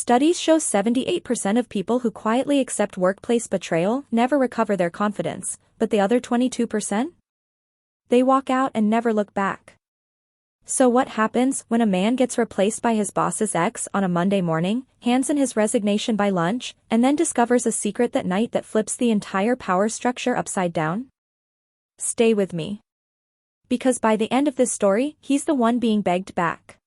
Studies show 78% of people who quietly accept workplace betrayal never recover their confidence, but the other 22%? They walk out and never look back. So what happens when a man gets replaced by his boss's ex on a Monday morning, hands in his resignation by lunch, and then discovers a secret that night that flips the entire power structure upside down? Stay with me. Because by the end of this story, he's the one being begged back.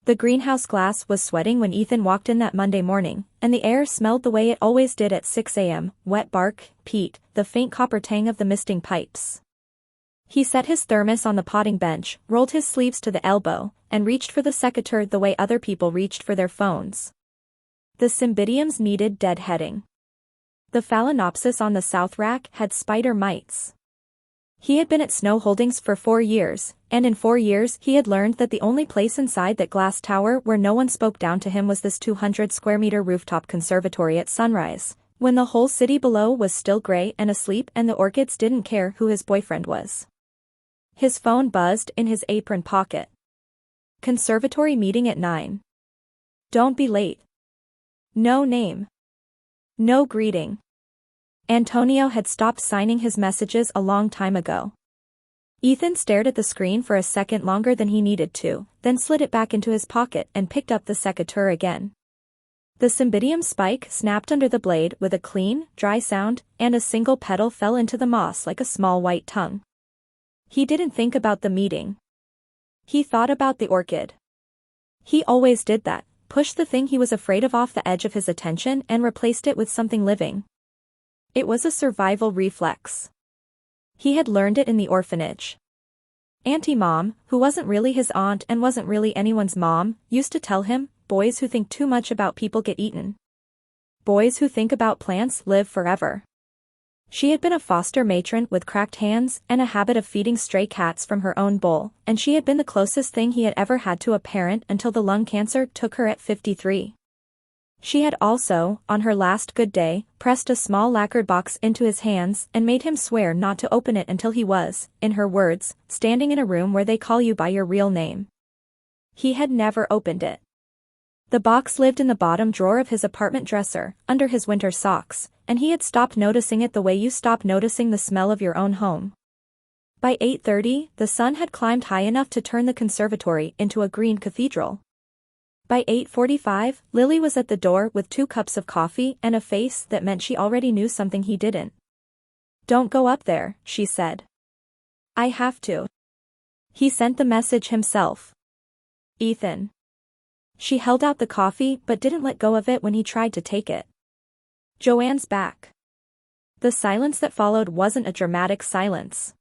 The greenhouse glass was sweating when Ethan walked in that Monday morning, and the air smelled the way it always did at 6 a.m., wet bark, peat, the faint copper tang of the misting pipes. He set his thermos on the potting bench, rolled his sleeves to the elbow, and reached for the secateur the way other people reached for their phones. The cymbidiums needed deadheading. The Phalaenopsis on the south rack had spider mites. He had been at Snow Holdings for 4 years, and in 4 years he had learned that the only place inside that glass tower where no one spoke down to him was this 200-square-meter rooftop conservatory at sunrise, when the whole city below was still gray and asleep and the orchids didn't care who his boyfriend was. His phone buzzed in his apron pocket. Conservatory meeting at 9. Don't be late. No name. No greeting. Antonio had stopped signing his messages a long time ago. Ethan stared at the screen for a second longer than he needed to, then slid it back into his pocket and picked up the secateur again. The cymbidium spike snapped under the blade with a clean, dry sound, and a single petal fell into the moss like a small white tongue. He didn't think about the meeting. He thought about the orchid. He always did that, pushed the thing he was afraid of off the edge of his attention and replaced it with something living. It was a survival reflex. He had learned it in the orphanage. Auntie Mom, who wasn't really his aunt and wasn't really anyone's mom, used to tell him, boys who think too much about people get eaten. Boys who think about plants live forever. She had been a foster matron with cracked hands and a habit of feeding stray cats from her own bowl, and she had been the closest thing he had ever had to a parent until the lung cancer took her at 53. She had also, on her last good day, pressed a small lacquered box into his hands and made him swear not to open it until he was, in her words, standing in a room where they call you by your real name. He had never opened it. The box lived in the bottom drawer of his apartment dresser, under his winter socks, and he had stopped noticing it the way you stop noticing the smell of your own home. By 8:30, the sun had climbed high enough to turn the conservatory into a green cathedral. By 8:45, Lily was at the door with 2 cups of coffee and a face that meant she already knew something he didn't. "Don't go up there," she said. "I have to." He sent the message himself. "Ethan." She held out the coffee but didn't let go of it when he tried to take it. "Joanne's back." The silence that followed wasn't a dramatic silence.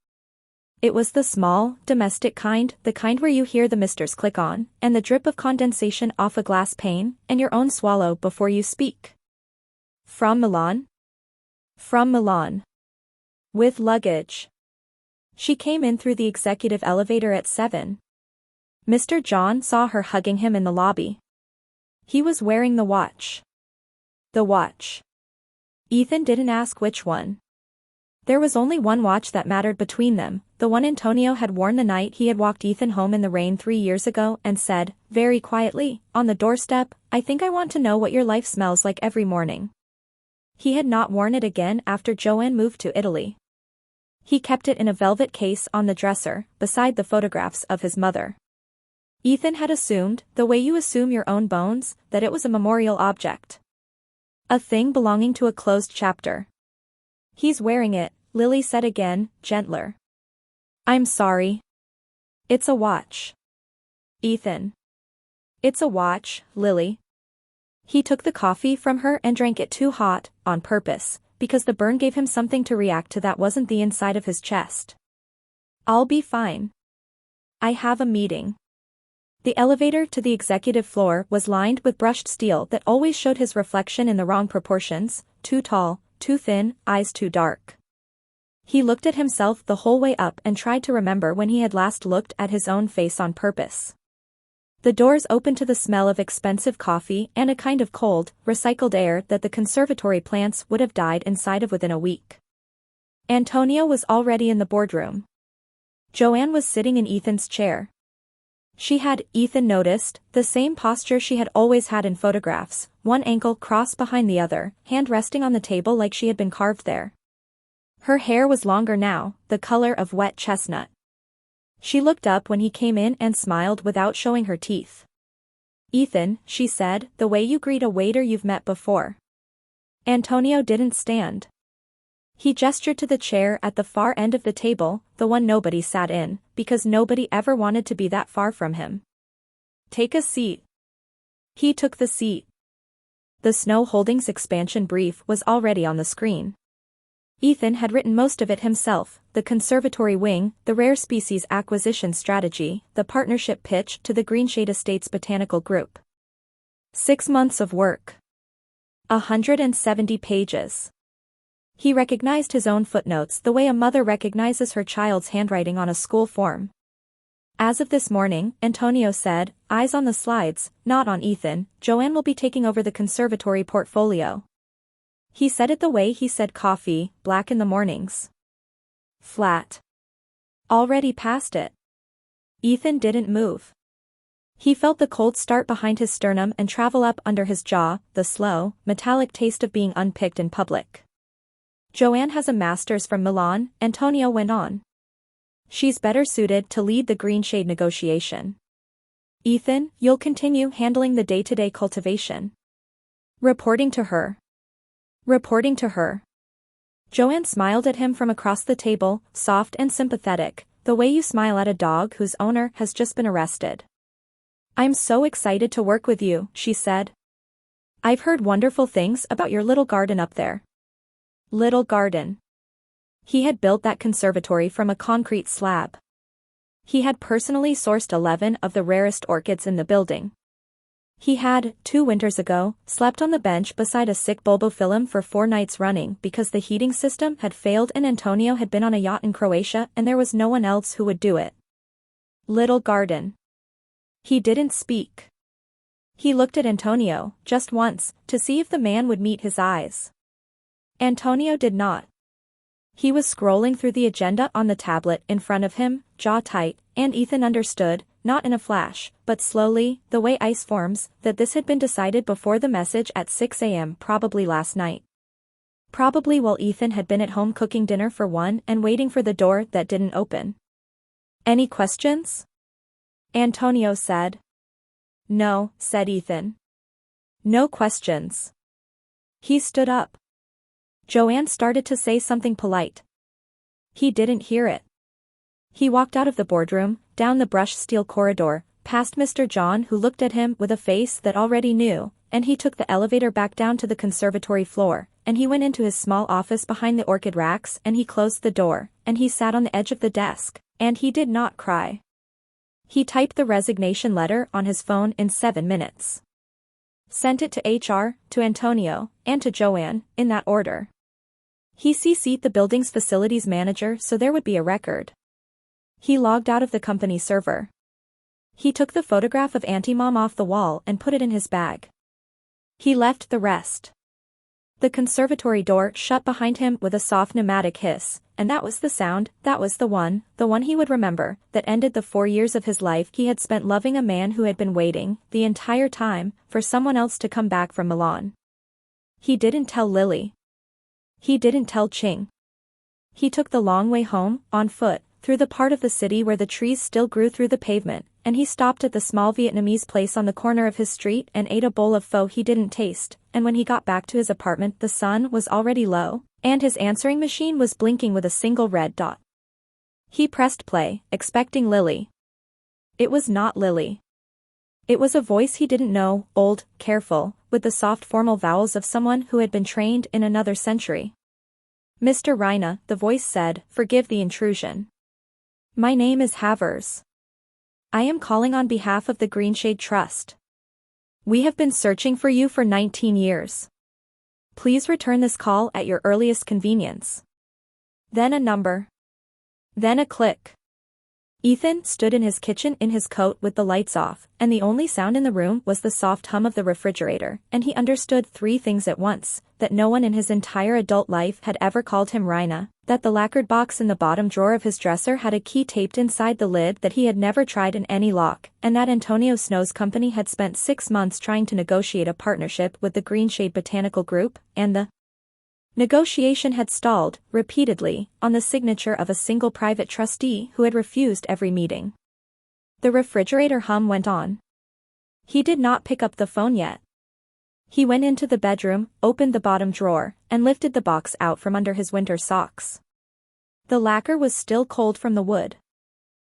It was the small, domestic kind, the kind where you hear the misters click on, and the drip of condensation off a glass pane, and your own swallow before you speak. "From Milan?" "From Milan. With luggage." She came in through the executive elevator at 7. Mr. John saw her hugging him in the lobby. He was wearing the watch. The watch. Ethan didn't ask which one. There was only one watch that mattered between them, the one Antonio had worn the night he had walked Ethan home in the rain 3 years ago and said, very quietly, on the doorstep, "I think I want to know what your life smells like every morning." He had not worn it again after Joanne moved to Italy. He kept it in a velvet case on the dresser, beside the photographs of his mother. Ethan had assumed, the way you assume your own bones, that it was a memorial object. A thing belonging to a closed chapter. "He's wearing it," Lily said again, gentler. "I'm sorry. It's a watch." "Ethan." "It's a watch, Lily." He took the coffee from her and drank it too hot, on purpose, because the burn gave him something to react to that wasn't the inside of his chest. "I'll be fine. I have a meeting." The elevator to the executive floor was lined with brushed steel that always showed his reflection in the wrong proportions, too tall, too thin, eyes too dark. He looked at himself the whole way up and tried to remember when he had last looked at his own face on purpose. The doors opened to the smell of expensive coffee and a kind of cold, recycled air that the conservatory plants would have died inside of within a week. Antonio was already in the boardroom. Joanne was sitting in Ethan's chair. She had, Ethan noticed, the same posture she had always had in photographs, one ankle crossed behind the other, hand resting on the table like she had been carved there. Her hair was longer now, the color of wet chestnut. She looked up when he came in and smiled without showing her teeth. "Ethan," she said, "the way you greet a waiter you've met before." Antonio didn't stand. He gestured to the chair at the far end of the table, the one nobody sat in, because nobody ever wanted to be that far from him. "Take a seat." He took the seat. The Snow Holdings expansion brief was already on the screen. Ethan had written most of it himself, the conservatory wing, the rare species acquisition strategy, the partnership pitch to the Greenshade Estates Botanical Group. 6 months of work. 170 pages. He recognized his own footnotes the way a mother recognizes her child's handwriting on a school form. "As of this morning," Antonio said, eyes on the slides, not on Ethan, "Joanne will be taking over the conservatory portfolio." He said it the way he said coffee, black in the mornings. Flat. Already past it. Ethan didn't move. He felt the cold start behind his sternum and travel up under his jaw, the slow, metallic taste of being unpicked in public. "Joanne has a master's from Milan," Antonio went on. "She's better suited to lead the Greenshade negotiation. Ethan, you'll continue handling the day-to-day cultivation. Reporting to her." Reporting to her. Joanne smiled at him from across the table, soft and sympathetic, the way you smile at a dog whose owner has just been arrested. "I'm so excited to work with you," she said. "I've heard wonderful things about your little garden up there." Little garden. He had built that conservatory from a concrete slab. He had personally sourced 11 of the rarest orchids in the building. He had, 2 winters ago, slept on the bench beside a sick bulbophyllum for 4 nights running because the heating system had failed and Antonio had been on a yacht in Croatia and there was no one else who would do it. Little garden. He didn't speak. He looked at Antonio, just once, to see if the man would meet his eyes. Antonio did not. He was scrolling through the agenda on the tablet in front of him, jaw tight, and Ethan understood, not in a flash, but slowly, the way ice forms, that this had been decided before the message at 6 a.m. probably last night. Probably while Ethan had been at home cooking dinner for one and waiting for the door that didn't open. "Any questions?" Antonio said. "No," said Ethan. "No questions." He stood up. Joanne started to say something polite. He didn't hear it. He walked out of the boardroom, down the brushed steel corridor, past Mr. John who looked at him with a face that already knew, and he took the elevator back down to the conservatory floor, and he went into his small office behind the orchid racks and he closed the door, and he sat on the edge of the desk, and he did not cry. He typed the resignation letter on his phone in 7 minutes. Sent it to HR, to Antonio, and to Joanne, in that order. He CC'd the building's facilities manager so there would be a record. He logged out of the company server. He took the photograph of Auntie Mom off the wall and put it in his bag. He left the rest. The conservatory door shut behind him with a soft pneumatic hiss, and that was the sound, that was the one he would remember, that ended the 4 years of his life he had spent loving a man who had been waiting, the entire time, for someone else to come back from Milan. He didn't tell Lily. He didn't tell Ching. He took the long way home, on foot, through the part of the city where the trees still grew through the pavement, and he stopped at the small Vietnamese place on the corner of his street and ate a bowl of pho he didn't taste, and when he got back to his apartment the sun was already low, and his answering machine was blinking with a single red dot. He pressed play, expecting Lily. It was not Lily. It was a voice he didn't know, old, careful, with the soft formal vowels of someone who had been trained in another century. "Mr. Reina," the voice said, "forgive the intrusion. My name is Havers. I am calling on behalf of the Greenshade Trust. We have been searching for you for 19 years. Please return this call at your earliest convenience." Then a number. Then a click. Ethan stood in his kitchen in his coat with the lights off, and the only sound in the room was the soft hum of the refrigerator, and he understood 3 things at once, that no one in his entire adult life had ever called him Reina, That the lacquered box in the bottom drawer of his dresser had a key taped inside the lid that he had never tried in any lock, and that Antonio Snow's company had spent 6 months trying to negotiate a partnership with the Greenshade Botanical Group, and the negotiation had stalled, repeatedly, on the signature of a single private trustee who had refused every meeting. The refrigerator hum went on. He did not pick up the phone yet. He went into the bedroom, opened the bottom drawer, and lifted the box out from under his winter socks. The lacquer was still cold from the wood.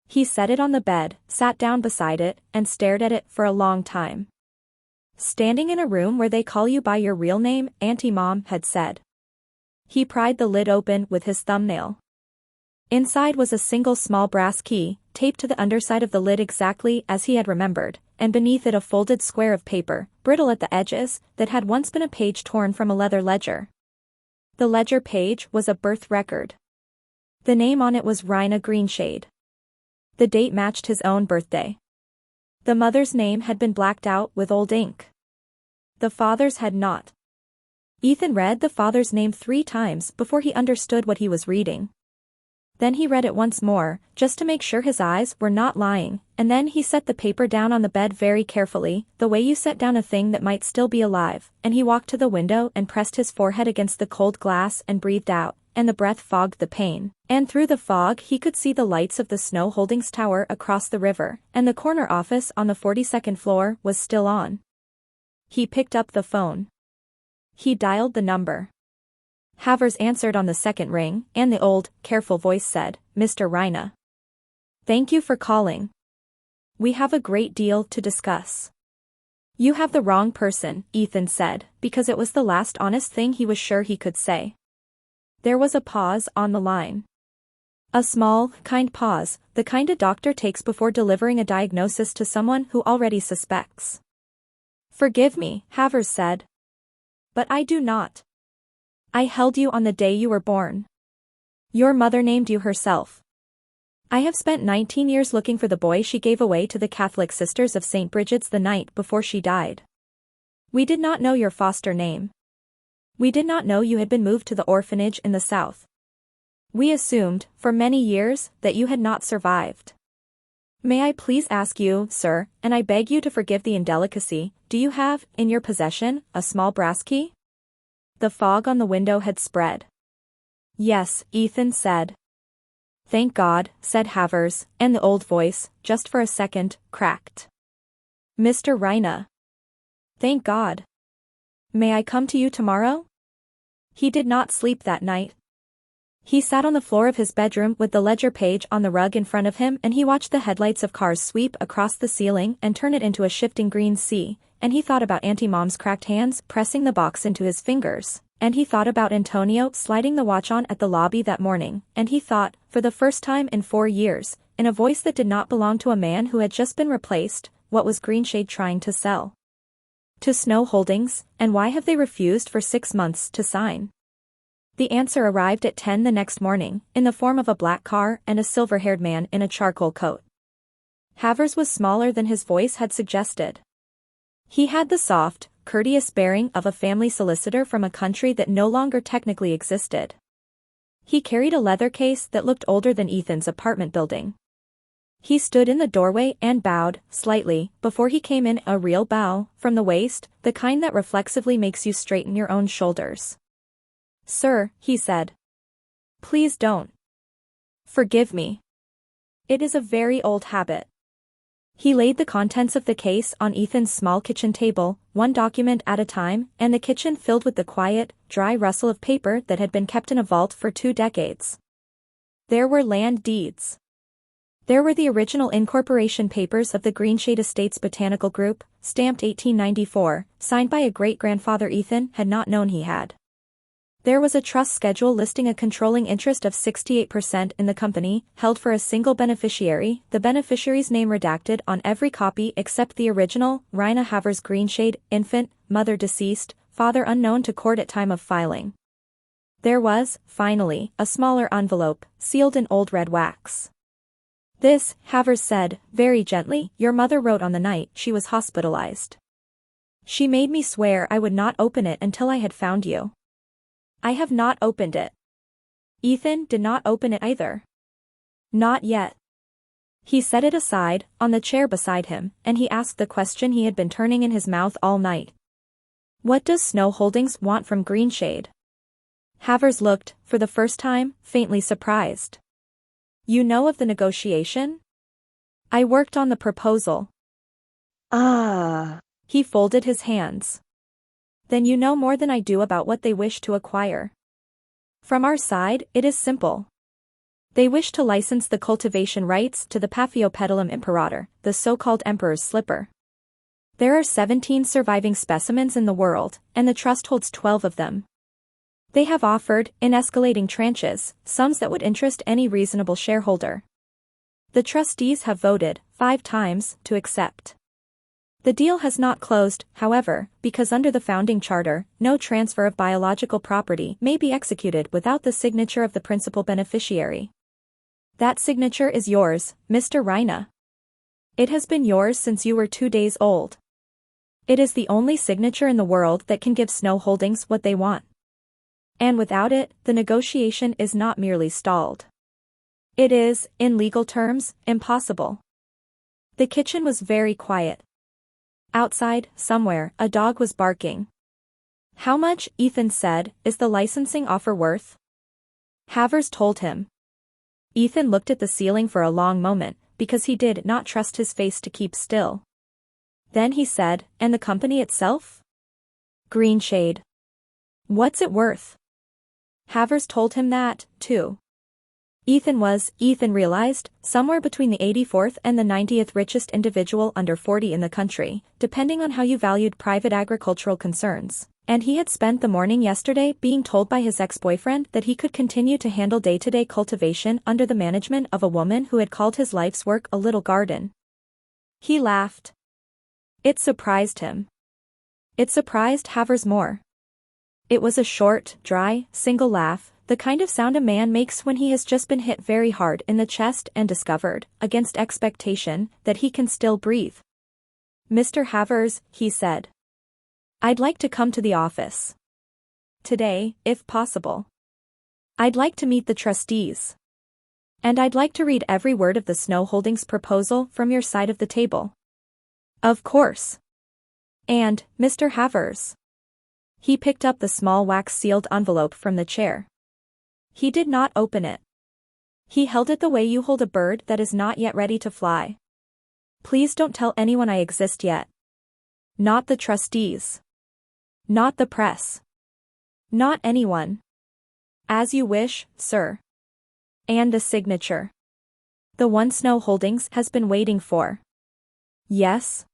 He set it on the bed, sat down beside it, and stared at it for a long time. Standing in a room where they call you by your real name, Auntie Mom had said. He pried the lid open with his thumbnail. Inside was a single small brass key, taped to the underside of the lid exactly as he had remembered, and beneath it a folded square of paper, brittle at the edges, that had once been a page torn from a leather ledger. The ledger page was a birth record. The name on it was Rhina Greenshade. The date matched his own birthday. The mother's name had been blacked out with old ink. The father's had not. Ethan read the father's name 3 times before he understood what he was reading. Then he read it once more, just to make sure his eyes were not lying, and then he set the paper down on the bed very carefully, the way you set down a thing that might still be alive, and he walked to the window and pressed his forehead against the cold glass and breathed out, and the breath fogged the pane, and through the fog he could see the lights of the Snow Holdings Tower across the river, and the corner office on the 42nd floor was still on. He picked up the phone. He dialed the number. Havers answered on the second ring, and the old, careful voice said, "Mr. Rhina. Thank you for calling. We have a great deal to discuss." "You have the wrong person," Ethan said, because it was the last honest thing he was sure he could say. There was a pause on the line. A small, kind pause, the kind a doctor takes before delivering a diagnosis to someone who already suspects. "Forgive me," Havers said. "But I do not. I held you on the day you were born. Your mother named you herself. I have spent 19 years looking for the boy she gave away to the Catholic Sisters of St. Bridget's the night before she died. We did not know your foster name. We did not know you had been moved to the orphanage in the south. We assumed, for many years, that you had not survived. May I please ask you, sir, and I beg you to forgive the indelicacy, do you have, in your possession, a small brass key?" The fog on the window had spread. "Yes," Ethan said. "Thank God," said Havers, and the old voice, just for a second, cracked. "Mr. Rhina. Thank God. May I come to you tomorrow?" He did not sleep that night. He sat on the floor of his bedroom with the ledger page on the rug in front of him, and he watched the headlights of cars sweep across the ceiling and turn it into a shifting green sea, and he thought about Auntie Mom's cracked hands pressing the box into his fingers, and he thought about Antonio sliding the watch on at the lobby that morning, and he thought, for the first time in 4 years, in a voice that did not belong to a man who had just been replaced, what was Greenshade trying to sell to Snow Holdings, and why have they refused for 6 months to sign? The answer arrived at 10 the next morning, in the form of a black car and a silver-haired man in a charcoal coat. Havers was smaller than his voice had suggested. He had the soft, courteous bearing of a family solicitor from a country that no longer technically existed. He carried a leather case that looked older than Ethan's apartment building. He stood in the doorway and bowed, slightly, before he came in, a real bow, from the waist, the kind that reflexively makes you straighten your own shoulders. "Sir," he said. "Please don't. Forgive me. It is a very old habit." He laid the contents of the case on Ethan's small kitchen table, one document at a time, and the kitchen filled with the quiet, dry rustle of paper that had been kept in a vault for 2 decades. There were land deeds. There were the original incorporation papers of the Greenshade Estates Botanical Group, stamped 1894, signed by a great-grandfather Ethan had not known he had. There was a trust schedule listing a controlling interest of 68% in the company, held for a single beneficiary, the beneficiary's name redacted on every copy except the original, Rhina Havers Greenshade, infant, mother deceased, father unknown to court at time of filing. There was, finally, a smaller envelope, sealed in old red wax. "This," Havers said, very gently, "your mother wrote on the night she was hospitalized. She made me swear I would not open it until I had found you. I have not opened it. Ethan did not open it either. Not yet. He set it aside, on the chair beside him, and he asked the question he had been turning in his mouth all night. What does Snow Holdings want from Greenshade? Havers looked, for the first time, faintly surprised. You know of the negotiation? I worked on the proposal. Ah. He folded his hands. Then you know more than I do about what they wish to acquire. From our side, it is simple. They wish to license the cultivation rights to the Paphiopedilum imperator, the so-called emperor's slipper. There are 17 surviving specimens in the world, and the trust holds 12 of them. They have offered, in escalating tranches, sums that would interest any reasonable shareholder. The trustees have voted, 5 times, to accept. The deal has not closed, however, because under the founding charter, no transfer of biological property may be executed without the signature of the principal beneficiary. That signature is yours, Mr. Reina. It has been yours since you were 2 days old. It is the only signature in the world that can give Snow Holdings what they want. And without it, the negotiation is not merely stalled. It is, in legal terms, impossible. The kitchen was very quiet. Outside, somewhere, a dog was barking. How much, Ethan said, is the licensing offer worth? Havers told him. Ethan looked at the ceiling for a long moment, because he did not trust his face to keep still. Then he said, and the company itself? Greenshade. What's it worth? Havers told him that, too. Ethan realized, somewhere between the 84th and the 90th richest individual under 40 in the country, depending on how you valued private agricultural concerns, and he had spent the morning yesterday being told by his ex-boyfriend that he could continue to handle day-to-day cultivation under the management of a woman who had called his life's work a little garden. He laughed. It surprised him. It surprised Havers more. It was a short, dry, single laugh, the kind of sound a man makes when he has just been hit very hard in the chest and discovered, against expectation, that he can still breathe. Mr. Havers, he said. I'd like to come to the office. Today, if possible. I'd like to meet the trustees. And I'd like to read every word of the Snow Holdings proposal from your side of the table. Of course. And, Mr. Havers. He picked up the small wax-sealed envelope from the chair. He did not open it. He held it the way you hold a bird that is not yet ready to fly. Please don't tell anyone I exist yet. Not the trustees. Not the press. Not anyone. As you wish, sir. And the signature. The one Snow Holdings has been waiting for. Yes?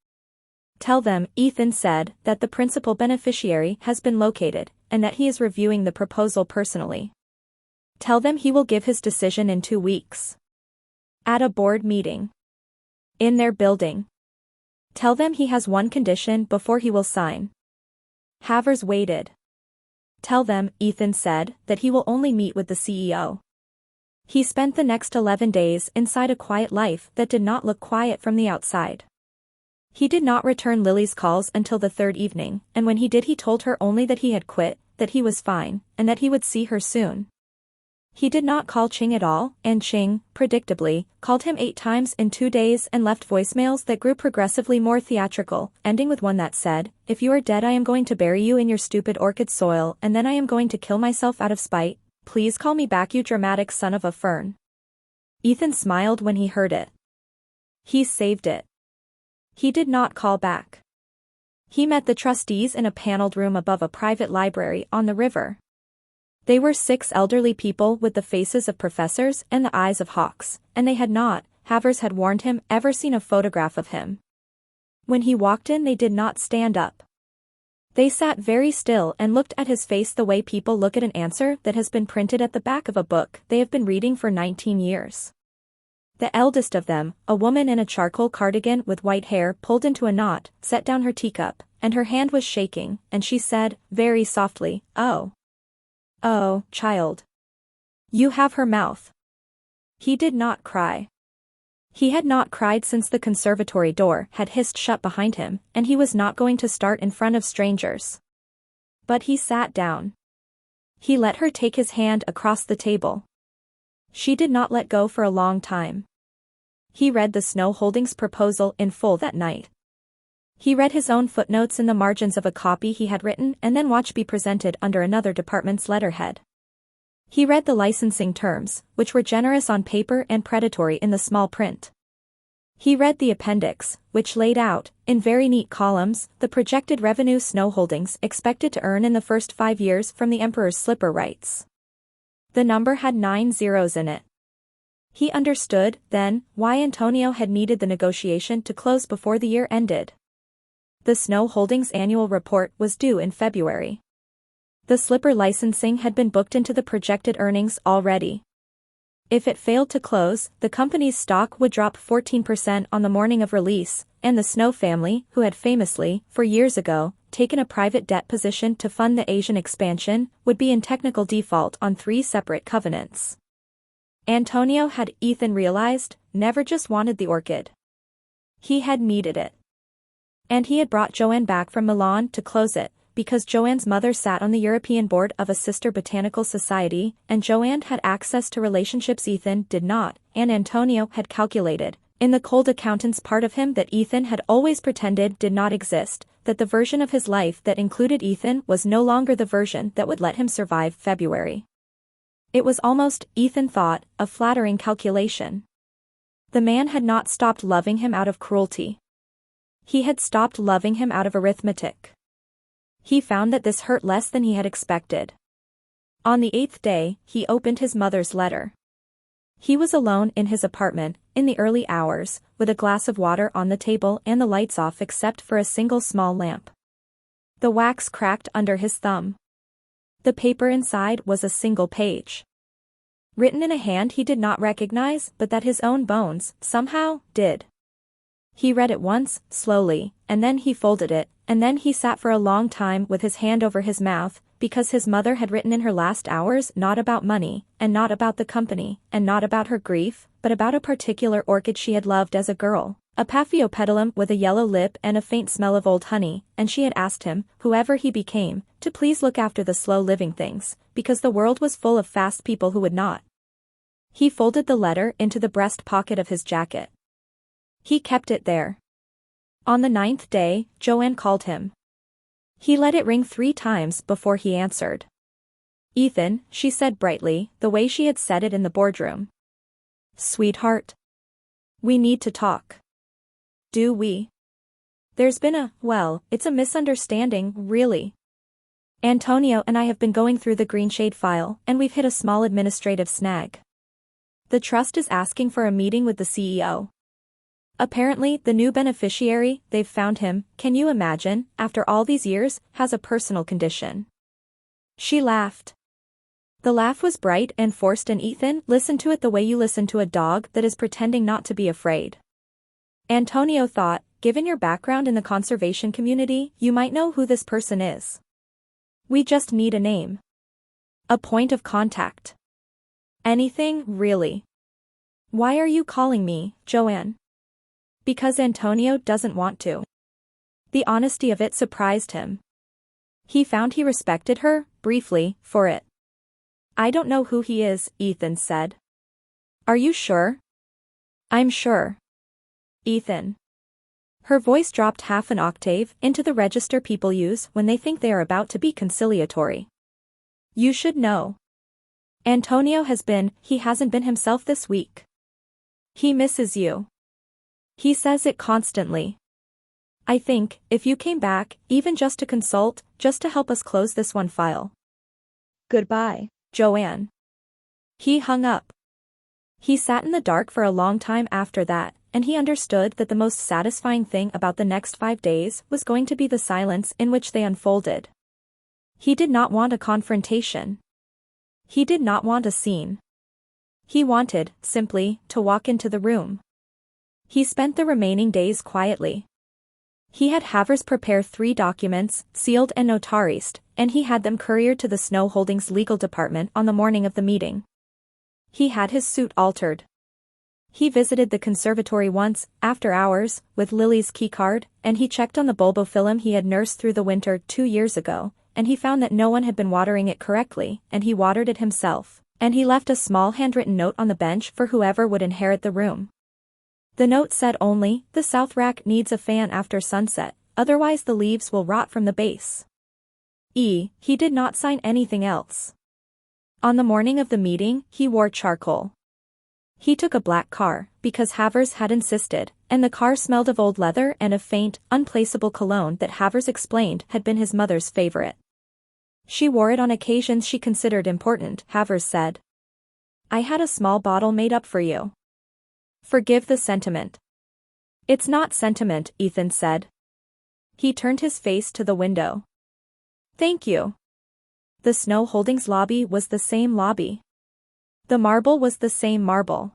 Tell them, Ethan said, that the principal beneficiary has been located, and that he is reviewing the proposal personally. Tell them he will give his decision in 2 weeks. At a board meeting. In their building. Tell them he has one condition before he will sign. Havers waited. Tell them, Ethan said, that he will only meet with the CEO. He spent the next 11 days inside a quiet life that did not look quiet from the outside. He did not return Lily's calls until the 3rd evening, and when he did he told her only that he had quit, that he was fine, and that he would see her soon. He did not call Ching at all, and Ching, predictably, called him 8 times in 2 days and left voicemails that grew progressively more theatrical, ending with one that said, "If you are dead I am going to bury you in your stupid orchid soil and then I am going to kill myself out of spite. Please call me back, you dramatic son of a fern." Ethan smiled when he heard it. He saved it. He did not call back. He met the trustees in a paneled room above a private library on the river. They were 6 elderly people with the faces of professors and the eyes of hawks, and they had not, Havers had warned him, ever seen a photograph of him. When he walked in they did not stand up. They sat very still and looked at his face the way people look at an answer that has been printed at the back of a book they have been reading for 19 years. The eldest of them, a woman in a charcoal cardigan with white hair pulled into a knot, set down her teacup, and her hand was shaking, and she said, very softly, "Oh. Oh, child. You have her mouth." He did not cry. He had not cried since the conservatory door had hissed shut behind him, and he was not going to start in front of strangers. But he sat down. He let her take his hand across the table. She did not let go for a long time. He read the Snow Holdings proposal in full that night. He read his own footnotes in the margins of a copy he had written and then watched be presented under another department's letterhead. He read the licensing terms, which were generous on paper and predatory in the small print. He read the appendix, which laid out, in very neat columns, the projected revenue Snow Holdings expected to earn in the first 5 years from the Emperor's slipper rights. The number had 9 zeros in it. He understood, then, why Antonio had needed the negotiation to close before the year ended. The Snow Holdings annual report was due in February. The slipper licensing had been booked into the projected earnings already. If it failed to close, the company's stock would drop 14% on the morning of release, and the Snow family, who had famously, for years ago, taken a private debt position to fund the Asian expansion, would be in technical default on 3 separate covenants. Antonio had, Ethan realized, never just wanted the orchid. He had needed it. And he had brought Joanne back from Milan to close it, because Joanne's mother sat on the European board of a sister botanical society, and Joanne had access to relationships Ethan did not, and Antonio had calculated, in the cold accountant's part of him that Ethan had always pretended did not exist, that the version of his life that included Ethan was no longer the version that would let him survive February. It was almost, Ethan thought, a flattering calculation. The man had not stopped loving him out of cruelty. He had stopped loving him out of arithmetic. He found that this hurt less than he had expected. On the 8th day, he opened his mother's letter. He was alone in his apartment, in the early hours, with a glass of water on the table and the lights off except for a single small lamp. The wax cracked under his thumb. The paper inside was a single page. Written in a hand he did not recognize, but that his own bones, somehow, did. He read it once, slowly, and then he folded it, and then he sat for a long time with his hand over his mouth, because his mother had written in her last hours not about money, and not about the company, and not about her grief, but about a particular orchid she had loved as a girl, a Paphiopedilum with a yellow lip and a faint smell of old honey, and she had asked him, whoever he became, to please look after the slow-living things, because the world was full of fast people who would not. He folded the letter into the breast pocket of his jacket. He kept it there. On the 9th day, Joanne called him. He let it ring 3 times before he answered. Ethan, she said brightly, the way she had said it in the boardroom. Sweetheart. We need to talk. Do we? There's been it's a misunderstanding, really. Antonio and I have been going through the Greenshade file, and we've hit a small administrative snag. The trust is asking for a meeting with the CEO. Apparently, the new beneficiary, they've found him, can you imagine, after all these years, has a personal condition. She laughed. The laugh was bright and forced, and Ethan listened to it the way you listen to a dog that is pretending not to be afraid. Antonio thought, given your background in the conservation community, you might know who this person is. We just need a name. A point of contact. Anything, really. Why are you calling me, Joanne? Because Antonio doesn't want to. The honesty of it surprised him. He found he respected her, briefly, for it. I don't know who he is, Ethan said. Are you sure? I'm sure. Ethan. Her voice dropped half an octave into the register people use when they think they are about to be conciliatory. You should know. Antonio he hasn't been himself this week. He misses you. He says it constantly. I think, if you came back, even just to consult, just to help us close this one file. Goodbye, Joanne. He hung up. He sat in the dark for a long time after that, and he understood that the most satisfying thing about the next 5 days was going to be the silence in which they unfolded. He did not want a confrontation. He did not want a scene. He wanted, simply, to walk into the room. He spent the remaining days quietly. He had Havers prepare 3 documents, sealed and notarized, and he had them couriered to the Snow Holdings legal department on the morning of the meeting. He had his suit altered. He visited the conservatory once, after hours, with Lily's keycard, and he checked on the bulbophyllum he had nursed through the winter 2 years ago, and he found that no one had been watering it correctly, and he watered it himself, and he left a small handwritten note on the bench for whoever would inherit the room. The note said only, "The south rack needs a fan after sunset, otherwise the leaves will rot from the base." He did not sign anything else. On the morning of the meeting, he wore charcoal. He took a black car, because Havers had insisted, and the car smelled of old leather and of faint, unplaceable cologne that Havers explained had been his mother's favorite. She wore it on occasions she considered important, Havers said. "I had a small bottle made up for you. Forgive the sentiment." "It's not sentiment," Ethan said. He turned his face to the window. "Thank you." The Snow Holdings lobby was the same lobby. The marble was the same marble.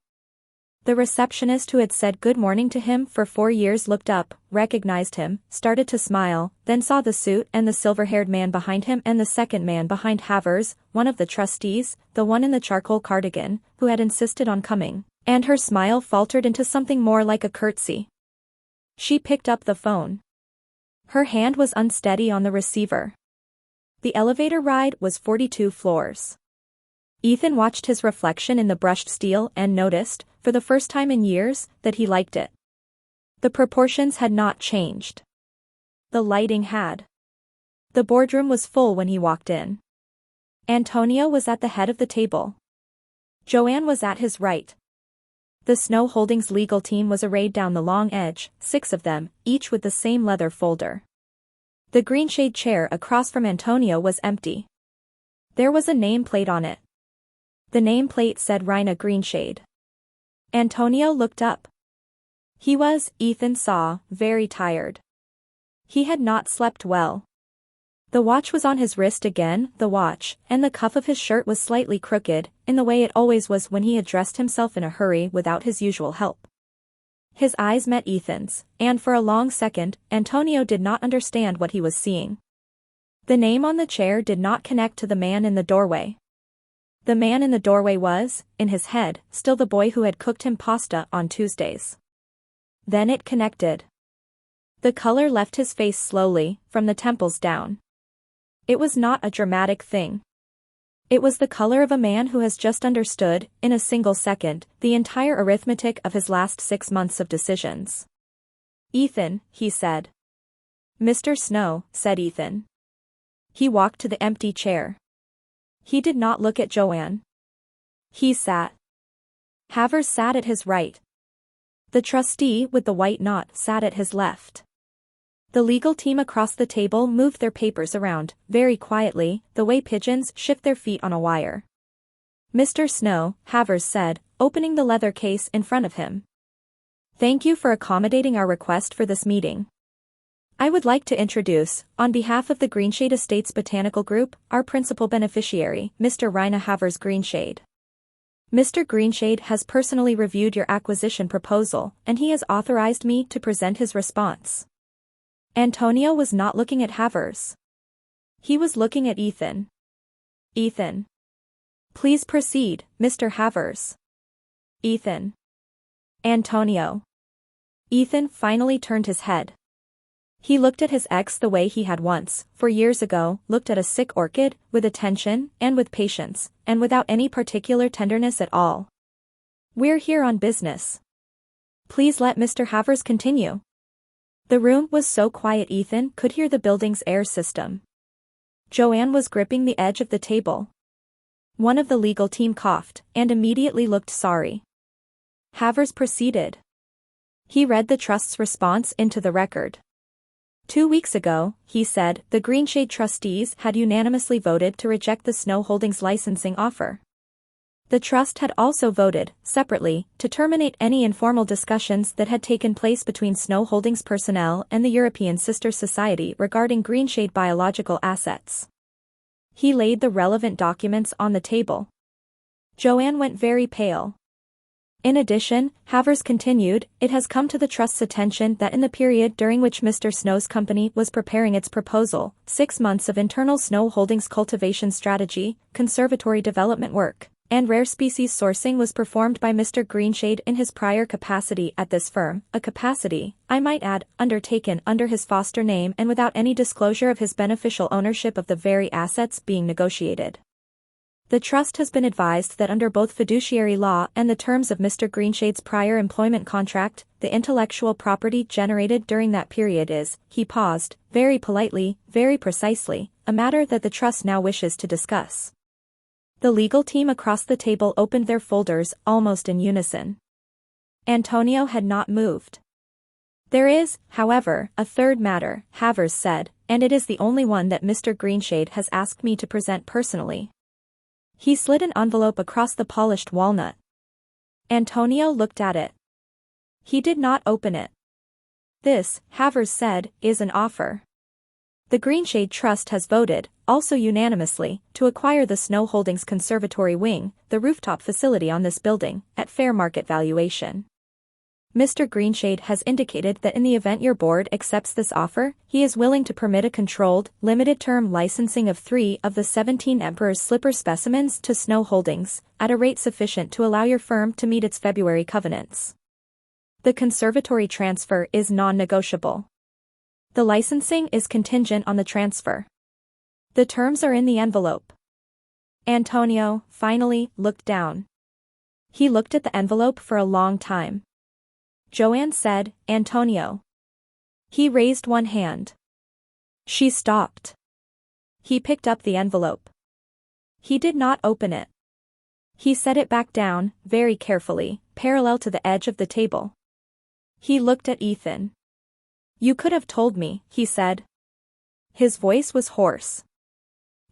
The receptionist who had said good morning to him for 4 years looked up, recognized him, started to smile, then saw the suit and the silver-haired man behind him and the second man behind Havers, one of the trustees, the one in the charcoal cardigan, who had insisted on coming, and her smile faltered into something more like a curtsy. She picked up the phone. Her hand was unsteady on the receiver. The elevator ride was 42 floors. Ethan watched his reflection in the brushed steel and noticed, for the first time in years, that he liked it. The proportions had not changed. The lighting had. The boardroom was full when he walked in. Antonio was at the head of the table. Joanne was at his right. The Snow Holdings legal team was arrayed down the long edge, 6 of them, each with the same leather folder. The greenshade chair across from Antonio was empty. There was a nameplate on it. The nameplate said Rina Greenshade. Antonio looked up. He was, Ethan saw, very tired. He had not slept well. The watch was on his wrist again, the watch, and the cuff of his shirt was slightly crooked, in the way it always was when he had dressed himself in a hurry without his usual help. His eyes met Ethan's, and for a long second, Antonio did not understand what he was seeing. The name on the chair did not connect to the man in the doorway. The man in the doorway was, in his head, still the boy who had cooked him pasta on Tuesdays. Then it connected. The color left his face slowly, from the temples down. It was not a dramatic thing. It was the color of a man who has just understood, in a single second, the entire arithmetic of his last 6 months of decisions. "Ethan," he said. "Mr. Snow," said Ethan. He walked to the empty chair. He did not look at Joanne. He sat. Havers sat at his right. The trustee with the white knot sat at his left. The legal team across the table moved their papers around, very quietly, the way pigeons shift their feet on a wire. "Mr. Snow," Havers said, opening the leather case in front of him. "Thank you for accommodating our request for this meeting. I would like to introduce, on behalf of the Greenshade Estates Botanical Group, our principal beneficiary, Mr. Rina Havers Greenshade. Mr. Greenshade has personally reviewed your acquisition proposal, and he has authorized me to present his response." Antonio was not looking at Havers. He was looking at Ethan. "Ethan. Please proceed, Mr. Havers." "Ethan." "Antonio." Ethan finally turned his head. He looked at his ex the way he had once, 4 years ago, looked at a sick orchid, with attention, and with patience, and without any particular tenderness at all. "We're here on business. Please let Mr. Havers continue." The room was so quiet Ethan could hear the building's air system. Joanne was gripping the edge of the table. One of the legal team coughed, and immediately looked sorry. Havers proceeded. He read the trust's response into the record. 2 weeks ago, he said, the Greenshade trustees had unanimously voted to reject the Snow Holdings licensing offer. The trust had also voted, separately, to terminate any informal discussions that had taken place between Snow Holdings personnel and the European Sister Society regarding Greenshade biological assets. He laid the relevant documents on the table. Joanne went very pale. In addition, Havers continued, it has come to the Trust's attention that in the period during which Mr. Snow's company was preparing its proposal, 6 months of internal Snow Holdings cultivation strategy, conservatory development work, and rare species sourcing was performed by Mr. Greenshade in his prior capacity at this firm, a capacity, I might add, undertaken under his foster name and without any disclosure of his beneficial ownership of the very assets being negotiated. The trust has been advised that under both fiduciary law and the terms of Mr. Greenshade's prior employment contract, the intellectual property generated during that period is, he paused, very politely, very precisely, a matter that the trust now wishes to discuss. The legal team across the table opened their folders almost in unison. Antonio had not moved. There is, however, a third matter, Havers said, and it is the only one that Mr. Greenshade has asked me to present personally. He slid an envelope across the polished walnut. Antonio looked at it. He did not open it. This, Havers said, is an offer. The Greenshade Trust has voted, also unanimously, to acquire the Snow Holdings Conservatory Wing, the rooftop facility on this building, at fair market valuation. Mr. Greenshade has indicated that in the event your board accepts this offer, he is willing to permit a controlled, limited-term licensing of 3 of the 17 Emperor's Slipper specimens to Snow Holdings, at a rate sufficient to allow your firm to meet its February covenants. The conservatory transfer is non-negotiable. The licensing is contingent on the transfer. The terms are in the envelope. Antonio, finally, looked down. He looked at the envelope for a long time. Joanne said, Antonio. He raised one hand. She stopped. He picked up the envelope. He did not open it. He set it back down, very carefully, parallel to the edge of the table. He looked at Ethan. You could have told me, he said. His voice was hoarse.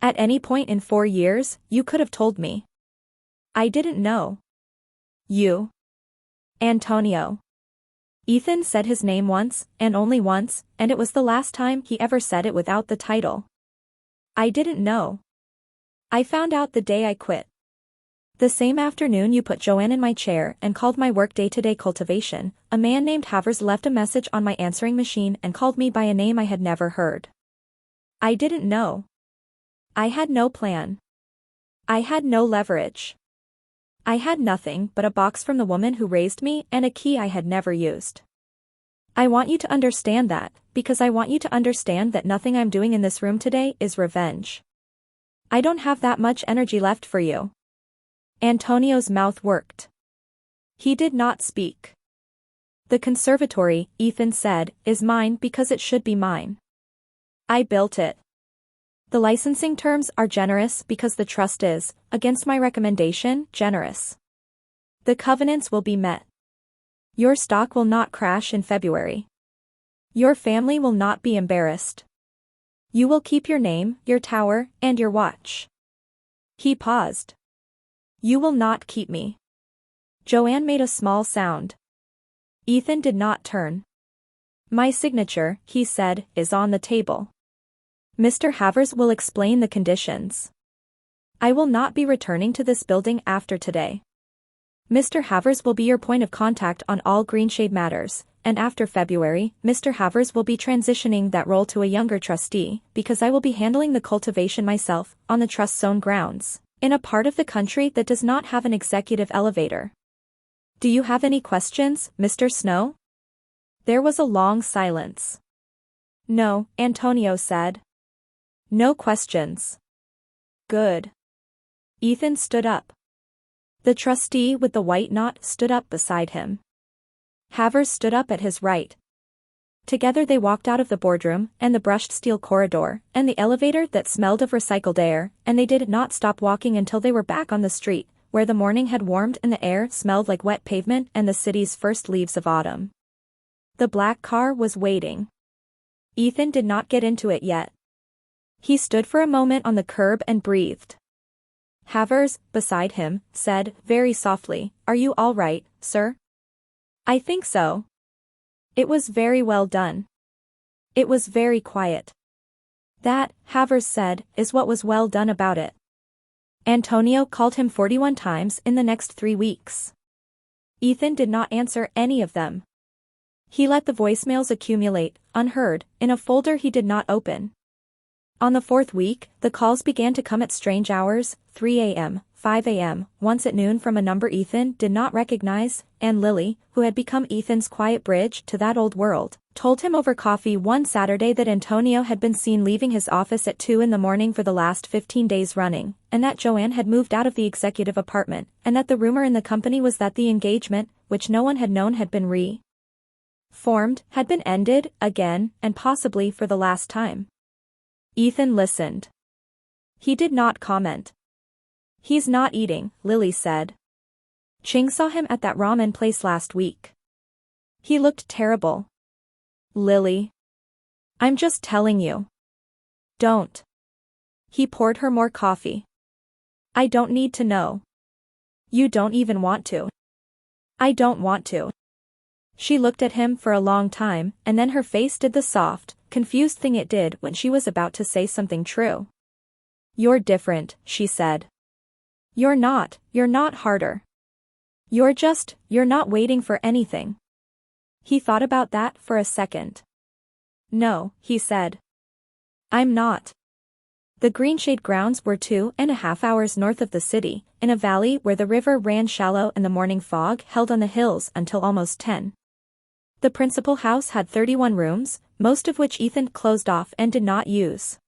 At any point in 4 years, you could have told me. I didn't know. You. Antonio. Ethan said his name once, and only once, and it was the last time he ever said it without the title. I didn't know. I found out the day I quit. The same afternoon you put Joanne in my chair and called my work day-to-day cultivation, a man named Havers left a message on my answering machine and called me by a name I had never heard. I didn't know. I had no plan. I had no leverage. I had nothing but a box from the woman who raised me and a key I had never used. I want you to understand that, because I want you to understand that nothing I'm doing in this room today is revenge. I don't have that much energy left for you. Antonio's mouth worked. He did not speak. The conservatory, Ethan said, is mine because it should be mine. I built it. The licensing terms are generous because the trust is, against my recommendation, generous. The covenants will be met. Your stock will not crash in February. Your family will not be embarrassed. You will keep your name, your tower, and your watch. He paused. You will not keep me. Joanne made a small sound. Ethan did not turn. My signature, he said, is on the table. Mr. Havers will explain the conditions. I will not be returning to this building after today. Mr. Havers will be your point of contact on all Greenshade matters, and after February, Mr. Havers will be transitioning that role to a younger trustee, because I will be handling the cultivation myself, on the trust's own grounds, in a part of the country that does not have an executive elevator. Do you have any questions, Mr. Snow? There was a long silence. No, Antonio said. No questions. Good. Ethan stood up. The trustee with the white knot stood up beside him. Havers stood up at his right. Together they walked out of the boardroom, and the brushed steel corridor, and the elevator that smelled of recycled air, and they did not stop walking until they were back on the street, where the morning had warmed and the air smelled like wet pavement and the city's first leaves of autumn. The black car was waiting. Ethan did not get into it yet. He stood for a moment on the curb and breathed. Havers, beside him, said, very softly, "Are you all right, sir?" "I think so." It was very well done. It was very quiet. That, Havers said, is what was well done about it. Antonio called him 41 times in the next 3 weeks. Ethan did not answer any of them. He let the voicemails accumulate, unheard, in a folder he did not open. On the 4th week, the calls began to come at strange hours, 3 a.m., 5 a.m., once at noon from a number Ethan did not recognize, and Lily, who had become Ethan's quiet bridge to that old world, told him over coffee one Saturday that Antonio had been seen leaving his office at 2 in the morning for the last 15 days running, and that Joanne had moved out of the executive apartment, and that the rumor in the company was that the engagement, which no one had known had been formed, had been ended, again, and possibly for the last time. Ethan listened. He did not comment. "He's not eating," Lily said. "Ching saw him at that ramen place last week. He looked terrible." "Lily. I'm just telling you. Don't." He poured her more coffee. "I don't need to know. You don't even want to." "I don't want to." She looked at him for a long time, and then her face did the soft, confused thing it did when she was about to say something true. "You're different," she said. You're not harder. You're not waiting for anything." He thought about that for a second. "No," he said. "I'm not." The Greenshade grounds were 2.5 hours north of the city, in a valley where the river ran shallow and the morning fog held on the hills until almost 10. The principal house had 31 rooms, most of which Ethan closed off and did not use.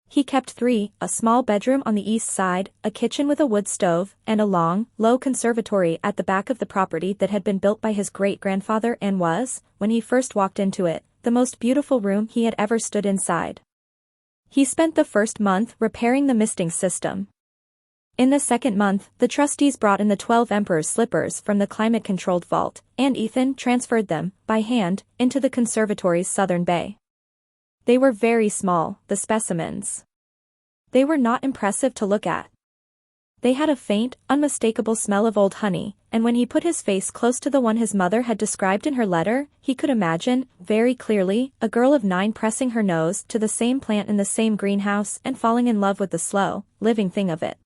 He kept 3, a small bedroom on the east side, a kitchen with a wood stove, and a long, low conservatory at the back of the property that had been built by his great-grandfather and was, when he first walked into it, the most beautiful room he had ever stood inside. He spent the first month repairing the misting system. In the second month, the trustees brought in the 12 Emperor's slippers from the climate-controlled vault, and Ethan transferred them, by hand, into the conservatory's southern bay. They were very small, the specimens. They were not impressive to look at. They had a faint, unmistakable smell of old honey, and when he put his face close to the one his mother had described in her letter, he could imagine, very clearly, a girl of 9 pressing her nose to the same plant in the same greenhouse and falling in love with the slow, living thing of it.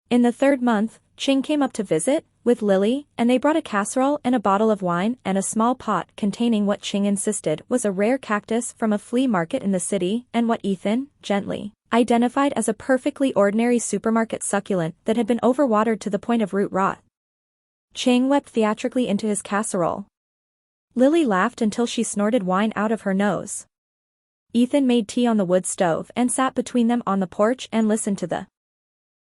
In the third month, Ching came up to visit, with Lily, and they brought a casserole and a bottle of wine and a small pot containing what Ching insisted was a rare cactus from a flea market in the city and what Ethan, gently, identified as a perfectly ordinary supermarket succulent that had been overwatered to the point of root rot. Ching wept theatrically into his casserole. Lily laughed until she snorted wine out of her nose. Ethan made tea on the wood stove and sat between them on the porch and listened to the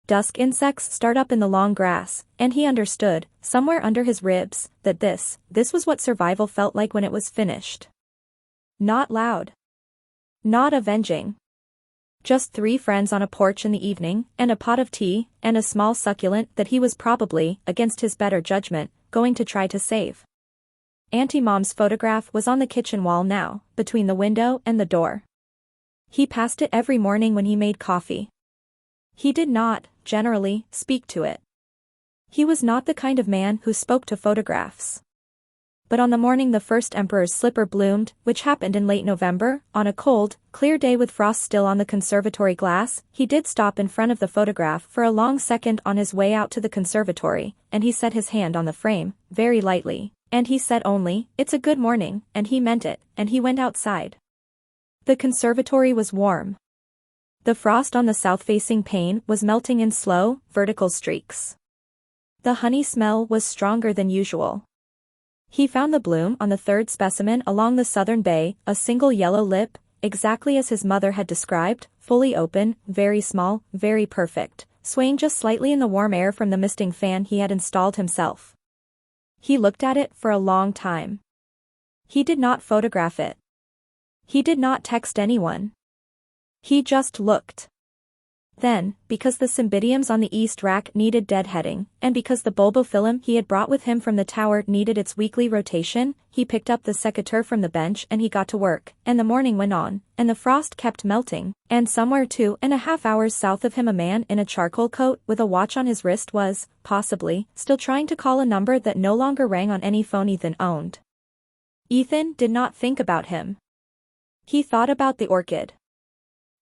dusk insects start up in the long grass, and he understood, somewhere under his ribs, that this was what survival felt like when it was finished. Not loud. Not avenging. Just 3 friends on a porch in the evening, and a pot of tea, and a small succulent that he was probably, against his better judgment, going to try to save. Auntie Mom's photograph was on the kitchen wall now, between the window and the door. He passed it every morning when he made coffee. He did not, generally, speak to it. He was not the kind of man who spoke to photographs. But on the morning the first Emperor's slipper bloomed, which happened in late November, on a cold, clear day with frost still on the conservatory glass, he did stop in front of the photograph for a long second on his way out to the conservatory, and he set his hand on the frame, very lightly, and he said only, "It's a good morning," and he meant it, and he went outside. The conservatory was warm. The frost on the south-facing pane was melting in slow, vertical streaks. The honey smell was stronger than usual. He found the bloom on the third specimen along the southern bay, a single yellow lip, exactly as his mother had described, fully open, very small, very perfect, swaying just slightly in the warm air from the misting fan he had installed himself. He looked at it for a long time. He did not photograph it. He did not text anyone. He just looked. Then, because the cymbidiums on the east rack needed deadheading, and because the bulbophyllum he had brought with him from the tower needed its weekly rotation, he picked up the secateur from the bench and he got to work, and the morning went on, and the frost kept melting, and somewhere 2.5 hours south of him a man in a charcoal coat with a watch on his wrist was, possibly, still trying to call a number that no longer rang on any phone Ethan owned. Ethan did not think about him. He thought about the orchid.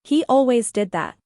He always did that.